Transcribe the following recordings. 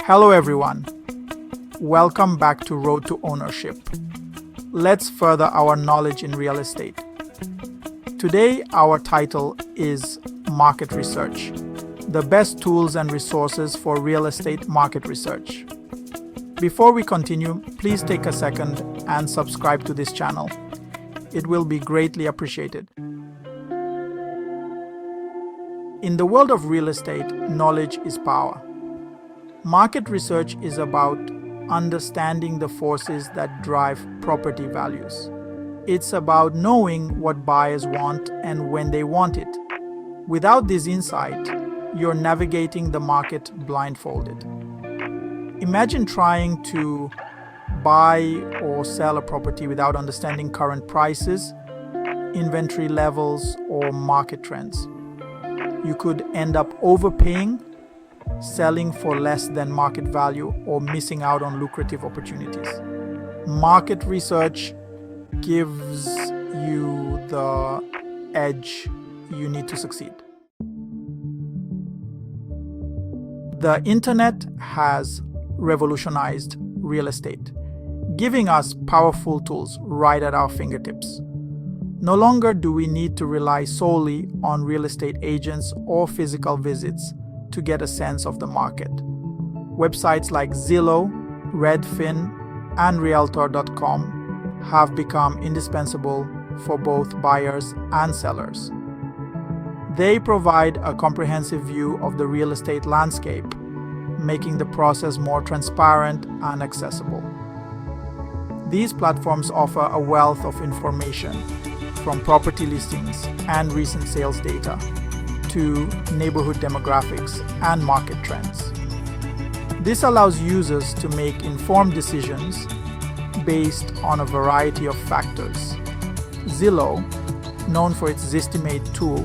Hello everyone. Welcome back to Road to Ownership. Let's further our knowledge in real estate. Today our title is Market Research, the best tools and resources for real estate market research. Before we continue, please take a second and subscribe to this channel. It will be greatly appreciated. In the world of real estate, knowledge is power. Market research is about understanding the forces that drive property values. It's about knowing what buyers want and when they want it. Without this insight, you're navigating the market blindfolded. Imagine trying to buy or sell a property without understanding current prices, inventory levels, or market trends. You could end up overpaying, selling for less than market value, or missing out on lucrative opportunities. Market research gives you the edge you need to succeed. The internet has revolutionized real estate, giving us powerful tools right at our fingertips. No longer do we need to rely solely on real estate agents or physical visits to get a sense of the market. Websites like Zillow, Redfin, and Realtor.com have become indispensable for both buyers and sellers. They provide a comprehensive view of the real estate landscape, making the process more transparent and accessible. These platforms offer a wealth of information, from property listings and recent sales data to neighborhood demographics and market trends. This allows users to make informed decisions based on a variety of factors. Zillow, known for its Zestimate tool,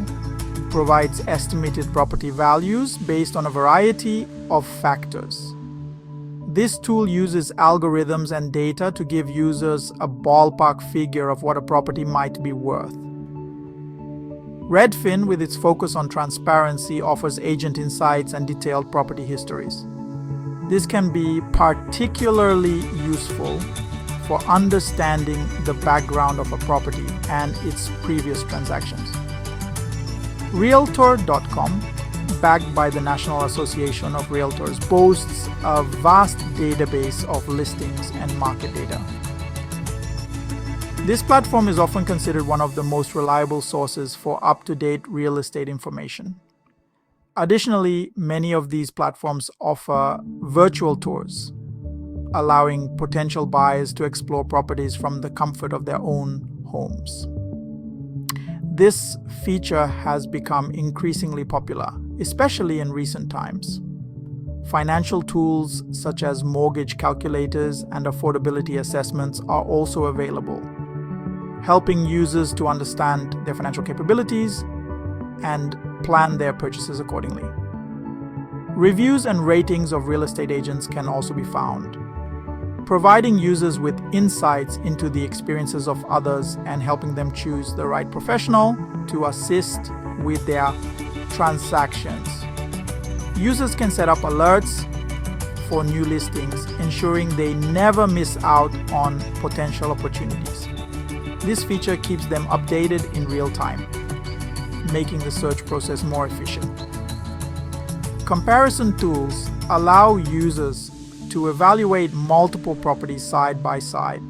provides estimated property values based on a variety of factors. This tool uses algorithms and data to give users a ballpark figure of what a property might be worth. Redfin, with its focus on transparency, offers agent insights and detailed property histories. This can be particularly useful for understanding the background of a property and its previous transactions. Realtor.com, backed by the National Association of Realtors, boasts a vast database of listings and market data. This platform is often considered one of the most reliable sources for up-to-date real estate information. Additionally, many of these platforms offer virtual tours, allowing potential buyers to explore properties from the comfort of their own homes. This feature has become increasingly popular, especially in recent times. Financial tools such as mortgage calculators and affordability assessments are also available, helping users to understand their financial capabilities and plan their purchases accordingly. Reviews and ratings of real estate agents can also be found, providing users with insights into the experiences of others and helping them choose the right professional to assist with their transactions. Users can set up alerts for new listings, ensuring they never miss out on potential opportunities. This feature keeps them updated in real time, making the search process more efficient. Comparison tools allow users to evaluate multiple properties side by side,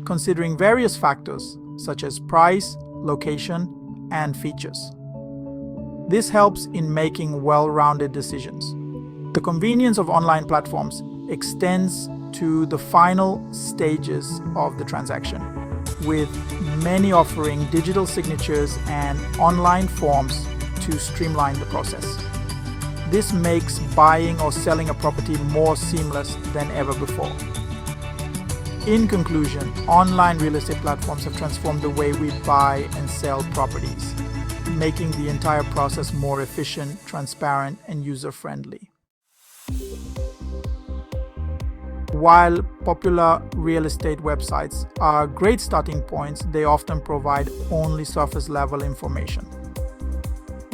considering various factors such as price, location, and features. This helps in making well-rounded decisions. The convenience of online platforms extends to the final stages of the transaction, with many offering digital signatures and online forms to streamline the process. This makes buying or selling a property more seamless than ever before. In conclusion, online real estate platforms have transformed the way we buy and sell properties, making the entire process more efficient, transparent, and user-friendly. While popular real estate websites are great starting points, they often provide only surface-level information.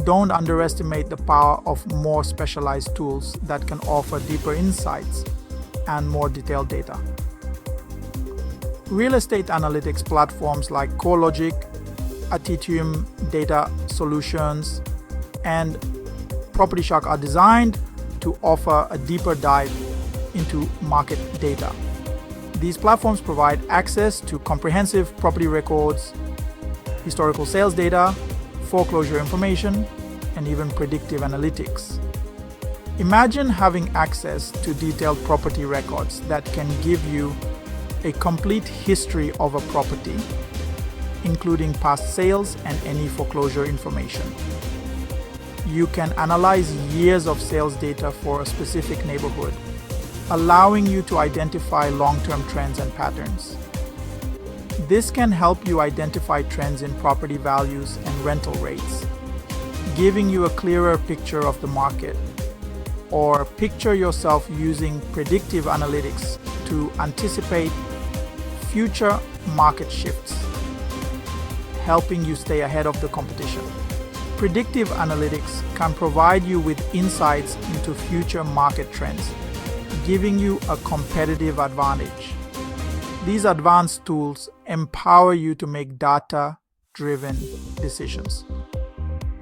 don't underestimate the power of more specialized tools that can offer deeper insights and more detailed data. Real estate analytics platforms like CoreLogic, Attitium Data Solutions, and Property Shark are designed to offer a deeper dive into market data. These platforms provide access to comprehensive property records, historical sales data, foreclosure information, and even predictive analytics. Imagine having access to detailed property records that can give you a complete history of a property, including past sales and any foreclosure information. You can analyze years of sales data for a specific neighborhood, allowing you to identify long-term trends and patterns. This can help you identify trends in property values and rental rates, giving you a clearer picture of the market. Or picture yourself using predictive analytics to anticipate future market shifts, helping you stay ahead of the competition. Predictive analytics can provide you with insights into future market trends, giving you a competitive advantage. These advanced tools empower you to make data-driven decisions,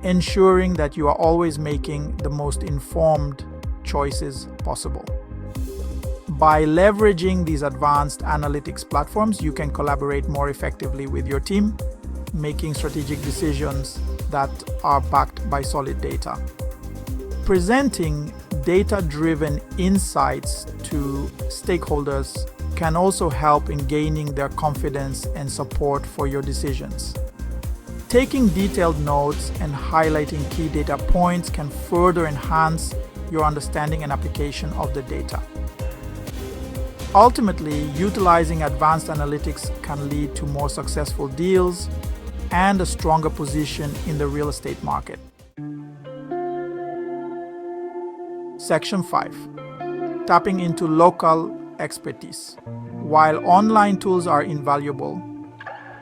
ensuring that you are always making the most informed choices possible. By leveraging these advanced analytics platforms, you can collaborate more effectively with your team, making strategic decisions that are backed by solid data. Presenting data-driven insights to stakeholders can also help in gaining their confidence and support for your decisions. Taking detailed notes and highlighting key data points can further enhance your understanding and application of the data. Ultimately, utilizing advanced analytics can lead to more successful deals and a stronger position in the real estate market. Section 5. Tapping into local expertise. While online tools are invaluable,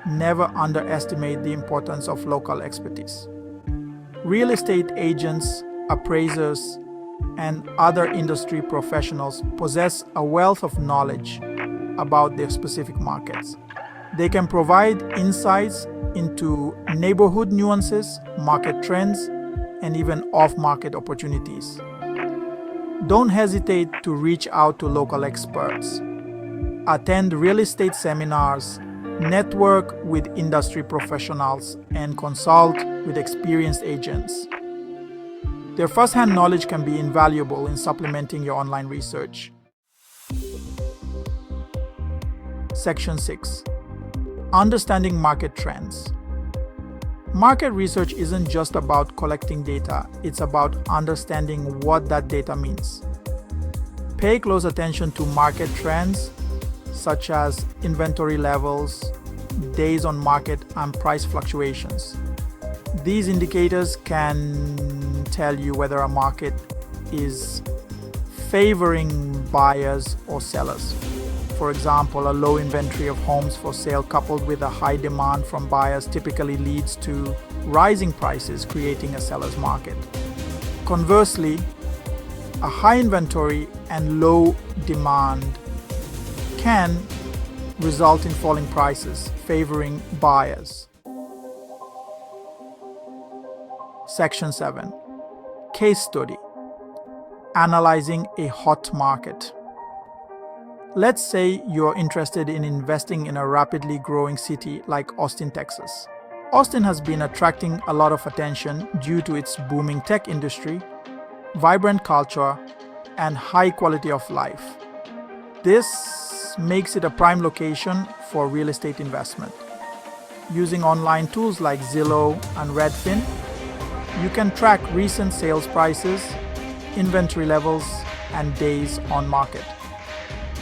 never underestimate the importance of local expertise. Real estate agents, appraisers, and other industry professionals possess a wealth of knowledge about their specific markets. They can provide insights into neighborhood nuances, market trends, and even off-market opportunities. Don't hesitate to reach out to local experts. Attend real estate seminars, network with industry professionals, and consult with experienced agents. Their first-hand knowledge can be invaluable in supplementing your online research. Section 6. Understanding market trends. Market research isn't just about collecting data, it's about understanding what that data means. Pay close attention to market trends such as inventory levels, days on market, and price fluctuations. These indicators can tell you whether a market is favoring buyers or sellers. For example, a low inventory of homes for sale coupled with a high demand from buyers typically leads to rising prices, creating a seller's market. Conversely, a high inventory and low demand can result in falling prices, favoring buyers. Section 7. Case study. Analyzing a hot market. Let's say you're interested in investing in a rapidly growing city like Austin, Texas. Austin has been attracting a lot of attention due to its booming tech industry, vibrant culture, and high quality of life. This makes it a prime location for real estate investment. Using online tools like Zillow and Redfin, you can track recent sales prices, inventory levels, and days on market.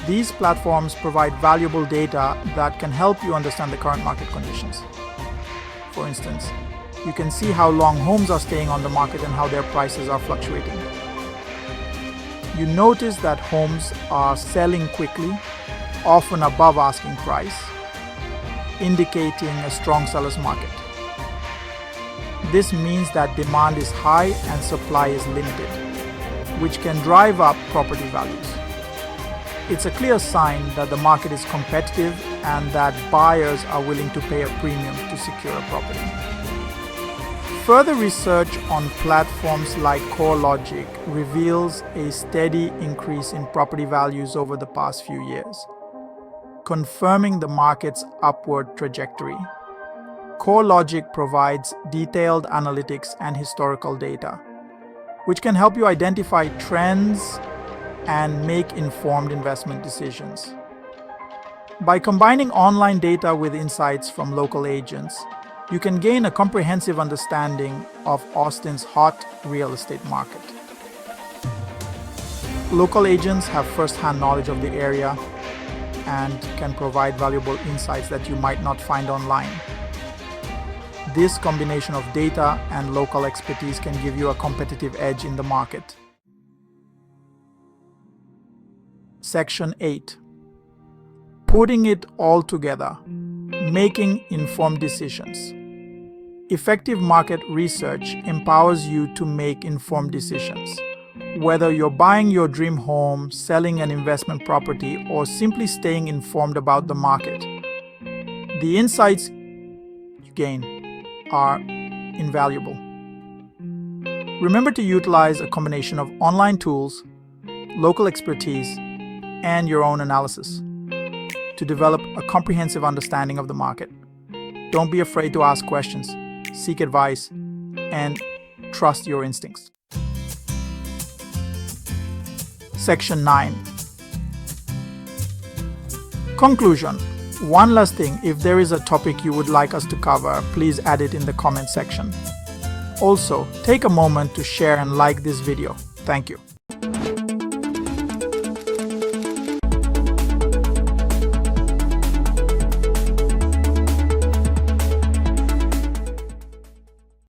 These platforms provide valuable data that can help you understand the current market conditions. For instance, you can see how long homes are staying on the market and how their prices are fluctuating. You notice that homes are selling quickly, often above asking price, indicating a strong seller's market. This means that demand is high and supply is limited, which can drive up property values. It's a clear sign that the market is competitive and that buyers are willing to pay a premium to secure a property. Further research on platforms like CoreLogic reveals a steady increase in property values over the past few years, confirming the market's upward trajectory. CoreLogic provides detailed analytics and historical data, which can help you identify trends and make informed investment decisions. By combining online data with insights from local agents, you can gain a comprehensive understanding of Austin's hot real estate market. Local agents have first-hand knowledge of the area and can provide valuable insights that you might not find online. This combination of data and local expertise can give you a competitive edge in the market. Section 8. Putting it all together, making informed decisions. Effective market research empowers you to make informed decisions. Whether you're buying your dream home, selling an investment property, or simply staying informed about the market, the insights you gain are invaluable. Remember to utilize a combination of online tools, local expertise, and your own analysis to develop a comprehensive understanding of the market. Don't be afraid to ask questions, seek advice, and trust your instincts. Section 9. Conclusion. One last thing, if there is a topic you would like us to cover, please add it in the comment section. Also, take a moment to share and like this video. Thank you.